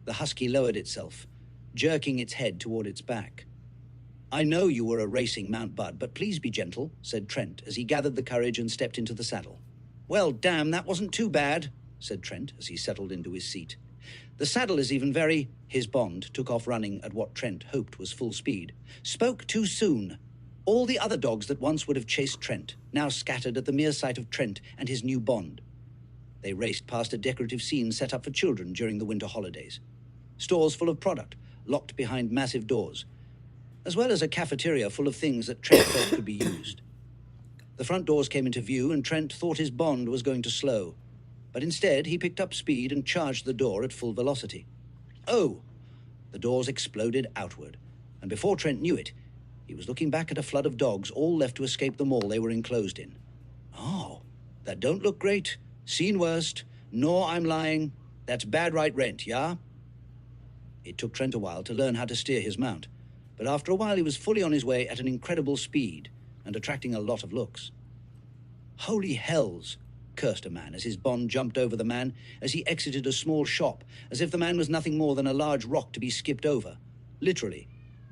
The husky lowered itself, jerking its head toward its back. "I know you were a racing mount, bud, but please be gentle," said Trent as he gathered the courage and stepped into the saddle. "Well, damn, that wasn't too bad," said Trent as he settled into his seat. "The saddle is even very..." His bond took off running at what Trent hoped was full speed. "Spoke too soon. All the other dogs that once would have chased Trent, now scattered at the mere sight of Trent and his new bond." They raced past a decorative scene set up for children during the winter holidays. Stores full of product, locked behind massive doors, as well as a cafeteria full of things that Trent thought could be used. The front doors came into view and Trent thought his bond was going to slow, but instead he picked up speed and charged the door at full velocity. Oh! The doors exploded outward, and before Trent knew it, he was looking back at a flood of dogs, all left to escape the mall they were enclosed in. "Oh, that don't look great. Seen worst. Nor I'm lying. That's bad right rent, yeah?" It took Trent a while to learn how to steer his mount, but after a while he was fully on his way at an incredible speed and attracting a lot of looks. "Holy hells," cursed a man as his bond jumped over the man as he exited a small shop, as if the man was nothing more than a large rock to be skipped over. Literally.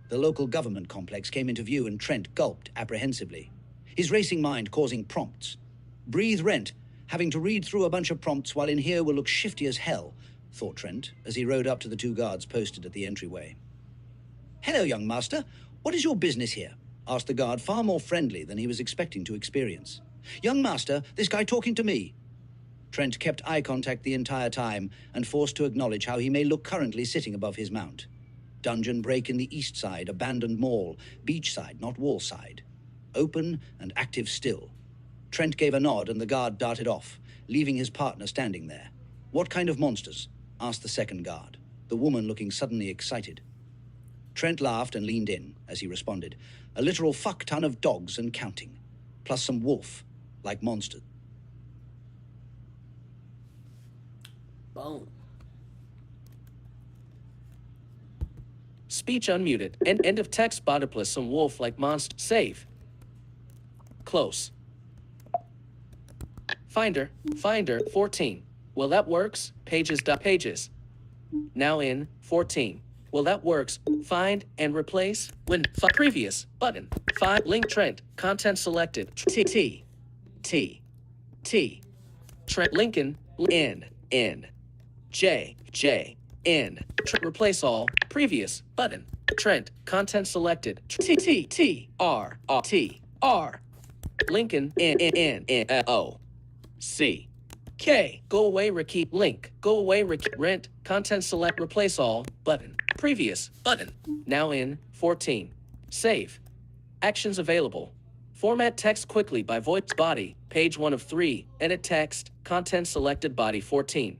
The local government complex came into view and Trent gulped apprehensively, his racing mind causing prompts. "Breathe rent, having to read through a bunch of prompts while in here will look shifty as hell," thought Trent as he rode up to the two guards posted at the entryway. "Hello, young master. What is your business here?" asked the guard, far more friendly than he was expecting to experience. "Young master, this guy talking to me." Trent kept eye contact the entire time and forced to acknowledge how he may look currently sitting above his mount. Dungeon break in the east side, abandoned mall, beach side, not wall side. Open and active still. Trent gave a nod and the guard darted off, leaving his partner standing there. "What kind of monsters?" asked the second guard, the woman looking suddenly excited. Trent laughed and leaned in as he responded. "A literal fuck-ton of dogs and counting, plus some wolf, like monsters." Boom. Speech unmuted. End of text body plus some wolf like monster. Save. Close. Finder 14. Well, that works. Pages. Now in 14. Well, that works. Find and replace. Previous button. Link Trent. Content selected. T. Trent Lincoln. N. J. N. Replace all. Previous button. Trent. Content selected. R. Lincoln. N. O. C. K. Go away, Ricky. Link. Go away, Ricky. Rent. Content select. Replace all. Button. Previous button. Now in 14. Save. Actions available. Format text quickly by voice body. Page 1 of 3. Edit text. Content selected body 14.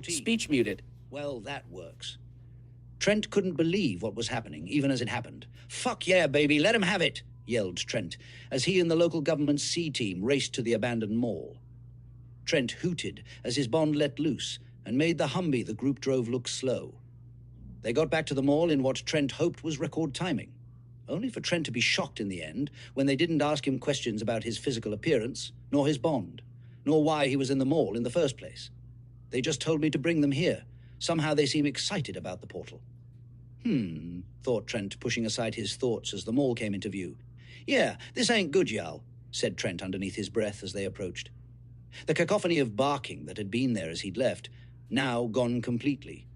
Speech muted. Well, that works. Trent couldn't believe what was happening, even as it happened. "Fuck yeah, baby, let him have it," yelled Trent, as he and the local government C team raced to the abandoned mall. Trent hooted as his bond let loose and made the Humvee the group drove look slow. They got back to the mall in what Trent hoped was record timing, only for Trent to be shocked in the end when they didn't ask him questions about his physical appearance, nor his bond, nor why he was in the mall in the first place. "They just told me to bring them here. Somehow they seem excited about the portal." Thought Trent, pushing aside his thoughts as the mall came into view. "Yeah, this ain't good, y'all," said Trent underneath his breath as they approached. The cacophony of barking that had been there as he'd left, now gone completely.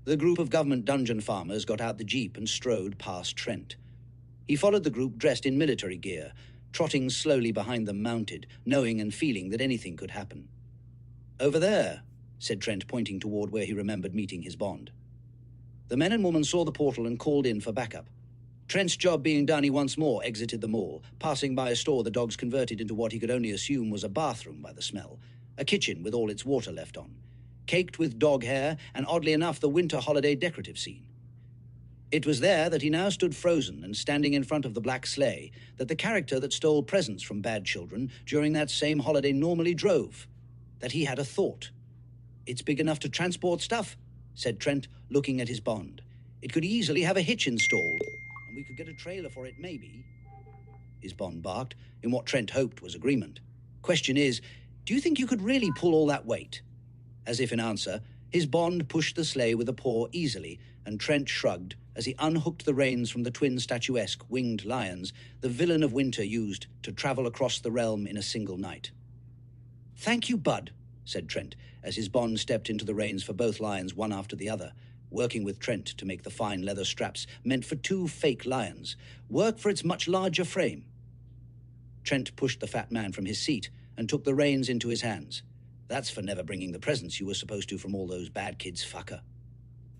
The group of government dungeon farmers got out the jeep and strode past Trent. He followed the group dressed in military gear, trotting slowly behind them mounted, knowing and feeling that anything could happen. "Over there," said Trent, pointing toward where he remembered meeting his bond. The men and woman saw the portal and called in for backup. Trent's job being done, he once more exited the mall, passing by a store the dogs converted into what he could only assume was a bathroom by the smell, a kitchen with all its water left on, caked with dog hair and, oddly enough, the winter holiday decorative scene. It was there that he now stood frozen and standing in front of the black sleigh that the character that stole presents from bad children during that same holiday normally drove, that he had a thought. "It's big enough to transport stuff," said Trent, looking at his bond. "It could easily have a hitch installed, and we could get a trailer for it, maybe." His bond barked, in what Trent hoped was agreement. "Question is, do you think you could really pull all that weight?" As if in answer, his bond pushed the sleigh with a paw easily, and Trent shrugged as he unhooked the reins from the twin statuesque winged lions the villain of winter used to travel across the realm in a single night. "Thank you, Bud," said Trent, as his bond stepped into the reins for both lions one after the other, working with Trent to make the fine leather straps meant for two fake lions work for its much larger frame. Trent pushed the fat man from his seat and took the reins into his hands. "That's for never bringing the presents you were supposed to from all those bad kids, fucker,"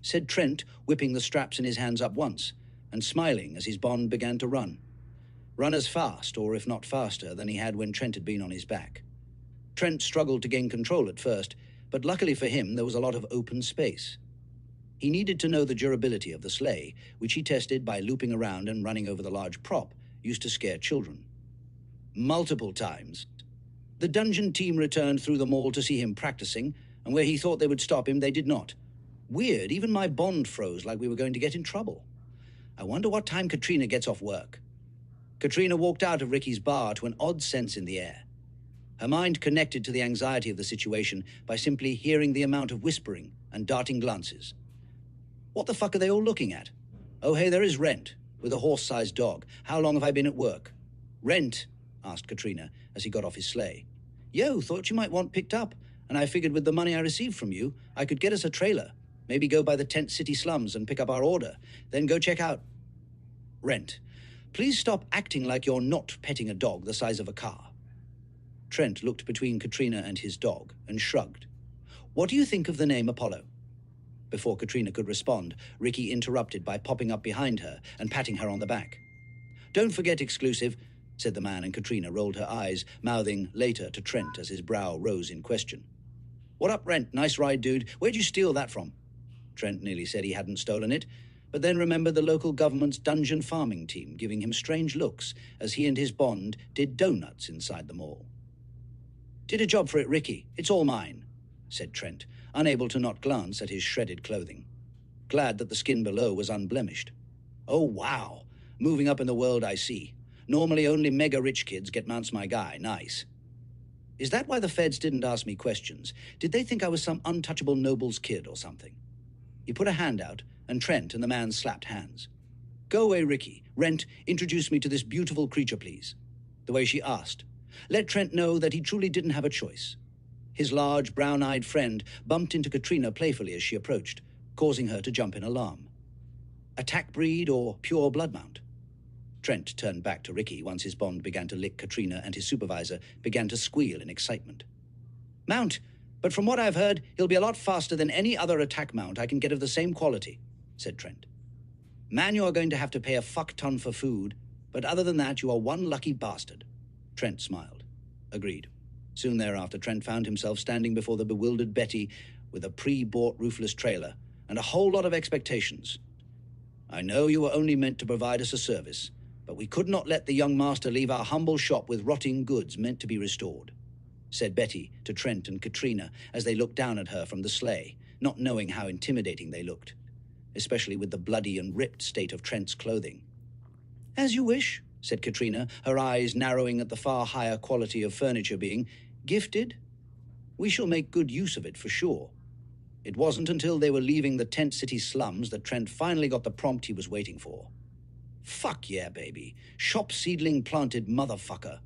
said Trent, whipping the straps in his hands up once, and smiling as his bond began to run. Run as fast, or if not faster, than he had when Trent had been on his back. Trent struggled to gain control at first, but luckily for him there was a lot of open space. He needed to know the durability of the sleigh, which he tested by looping around and running over the large prop used to scare children. Multiple times. The dungeon team returned through the mall to see him practicing, and where he thought they would stop him, they did not. Weird, even my bond froze like we were going to get in trouble. I wonder what time Katrina gets off work. Katrina walked out of Ricky's bar to an odd sense in the air. Her mind connected to the anxiety of the situation by simply hearing the amount of whispering and darting glances. What the fuck are they all looking at? Oh, hey, there is Rent, with a horse-sized dog. How long have I been at work? Rent, asked Katrina as he got off his sleigh. Yo, thought you might want picked up, and I figured with the money I received from you, I could get us a trailer. Maybe go by the tent city slums and pick up our order, then go check out. Rent, please stop acting like you're not petting a dog the size of a car. Trent looked between Katrina and his dog and shrugged. What do you think of the name Apollo? Before Katrina could respond, Ricky interrupted by popping up behind her and patting her on the back. Don't forget exclusive, said the man, and Katrina rolled her eyes, mouthing later to Trent as his brow rose in question. What up, Rent? Nice ride, dude. Where'd you steal that from? Trent nearly said he hadn't stolen it, but then remembered the local government's dungeon farming team giving him strange looks as he and his bond did donuts inside the mall. Did a job for it, Ricky. It's all mine, said Trent, unable to not glance at his shredded clothing. Glad that the skin below was unblemished. Oh, wow. Moving up in the world, I see. Normally only mega-rich kids get mounts my guy. Nice. Is that why the feds didn't ask me questions? Did they think I was some untouchable noble's kid or something? He put a hand out, and Trent and the man slapped hands. Go away, Ricky. Rent, introduce me to this beautiful creature, please. The way she asked. Let Trent know that he truly didn't have a choice. His large, brown-eyed friend bumped into Katrina playfully as she approached, causing her to jump in alarm. Attack breed or pure blood mount? Trent turned back to Ricky once his bond began to lick Katrina and his supervisor began to squeal in excitement. Mount, but from what I've heard, he'll be a lot faster than any other attack mount I can get of the same quality, said Trent. Man, you are going to have to pay a fuck-ton for food, but other than that, you are one lucky bastard. Trent smiled. Agreed. Soon thereafter, Trent found himself standing before the bewildered Betty with a pre-bought roofless trailer and a whole lot of expectations. I know you were only meant to provide us a service, but we could not let the young master leave our humble shop with rotting goods meant to be restored, said Betty to Trent and Katrina as they looked down at her from the sleigh, not knowing how intimidating they looked, especially with the bloody and ripped state of Trent's clothing. As you wish, said Katrina, her eyes narrowing at the far higher quality of furniture being gifted. We shall make good use of it for sure. It wasn't until they were leaving the tent city slums that Trent finally got the prompt he was waiting for. Fuck yeah, baby. Shop seedling planted motherfucker.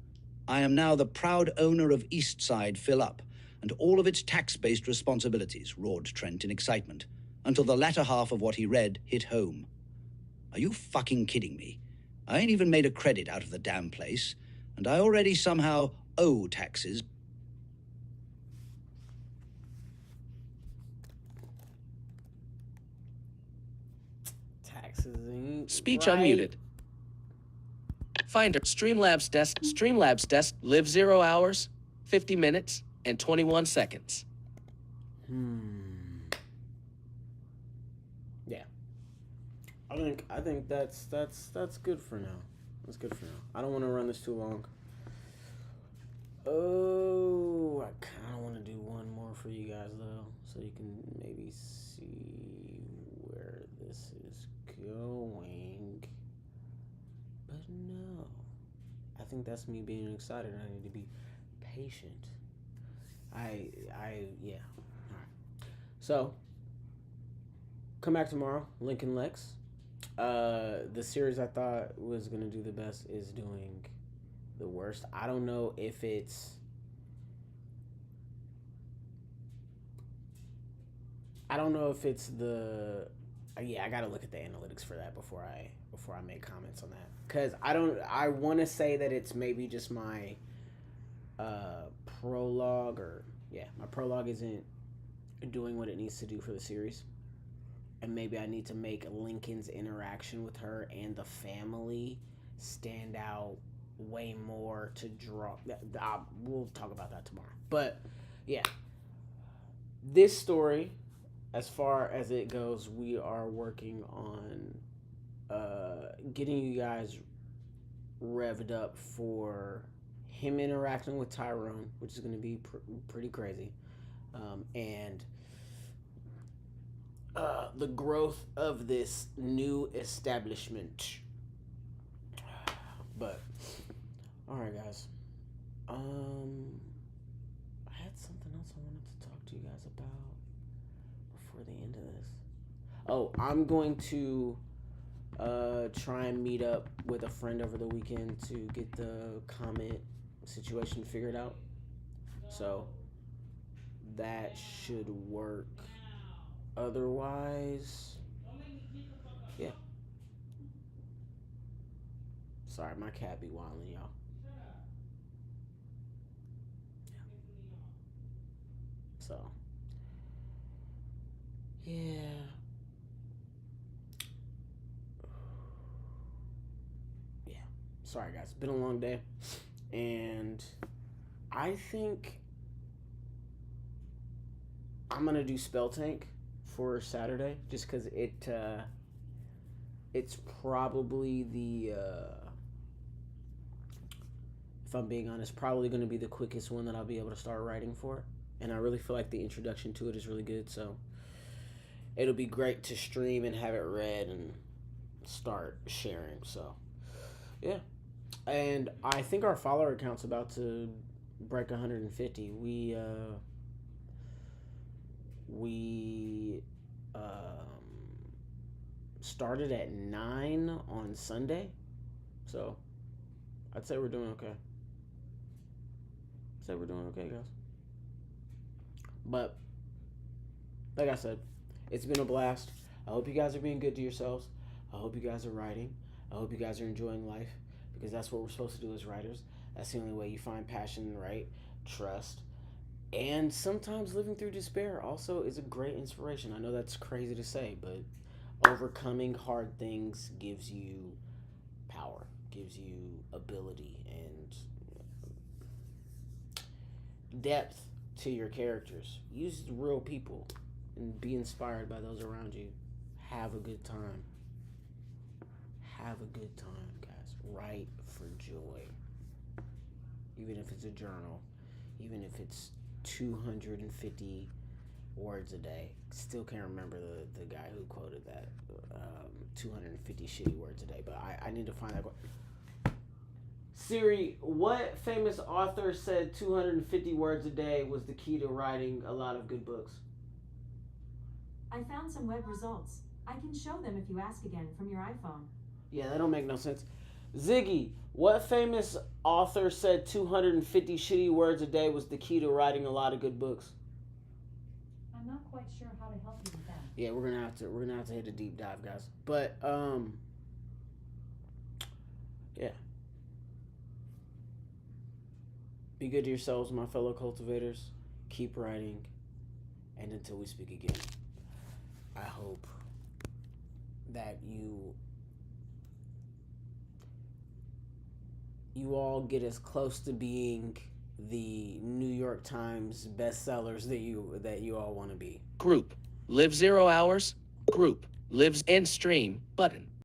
I am now the proud owner of Eastside Fill Up and all of its tax-based responsibilities, roared Trent in excitement, until the latter half of what he read hit home. Are you fucking kidding me? I ain't even made a credit out of the damn place, and I already somehow owe taxes. Taxes ain't Speech right. unmuted. Finder, Streamlabs desk, live 0 hours, 50 minutes, and 21 seconds. Yeah. I think that's good for now. That's good for now. I don't want to run this too long. Oh, I kind of want to do one more for you guys though, so you can maybe see where this is going. But no, I think that's me being excited. I need to be patient. Yeah. All right. So, come back tomorrow. Lincoln Lex. The series I thought was gonna do the best is doing the worst. I don't know if it's. The. Yeah, I gotta look at the analytics for that before I make comments on that. Cause I want to say that it's maybe just my prologue my prologue isn't doing what it needs to do for the series. And maybe I need to make Lincoln's interaction with her and the family stand out way more to draw. We'll talk about that tomorrow. But yeah, this story, as far as it goes, we are working on getting you guys revved up for him interacting with Tyrone, which is going to be pretty crazy, and the growth of this new establishment. But all right, guys. I had something else I wanted to talk to you guys about before the end of this. Oh, I'm going to try and meet up with a friend over the weekend to get the comment situation figured out. So that should work. Otherwise, yeah. Sorry, my cat be wilding, y'all. Yeah. So, yeah. Yeah. Sorry, guys. It's been a long day. And I think I'm going to do Spell Tank for Saturday, just because it's probably the if I'm being honest, probably going to be the quickest one that I'll be able to start writing for, and I really feel like the introduction to it is really good, so it'll be great to stream and have it read and start sharing. So yeah, and I think our follower count's about to break 150. We started at 9 on Sunday, so I'd say we're doing okay. Guys. But like I said, it's been a blast. I hope you guys are being good to yourselves. I hope you guys are writing. I hope you guys are enjoying life, because that's what we're supposed to do as writers. That's the only way you find passion, right? Trust. And sometimes living through despair also is a great inspiration. I know that's crazy to say, but overcoming hard things gives you power, gives you ability, and depth to your characters. Use real people and be inspired by those around you. Have a good time. Have a good time, guys. Write for joy. Even if it's a journal, even if it's 250 words a day. Still can't remember the guy who quoted that. 250 shitty words a day, but I need to find that quote. Siri, what famous author said 250 words a day was the key to writing a lot of good books? I found some web results. I can show them if you ask again from your iPhone. Yeah, that don't make no sense. Ziggy, what famous author said 250 shitty words a day was the key to writing a lot of good books? I'm not quite sure how to help you with that. Yeah, we're gonna have to hit a deep dive, guys. But yeah. Be good to yourselves, my fellow cultivators. Keep writing, and until we speak again, I hope that you all get as close to being the New York Times bestsellers that you all want to be. Group. Live 0 hours. Group. Lives end stream. Button.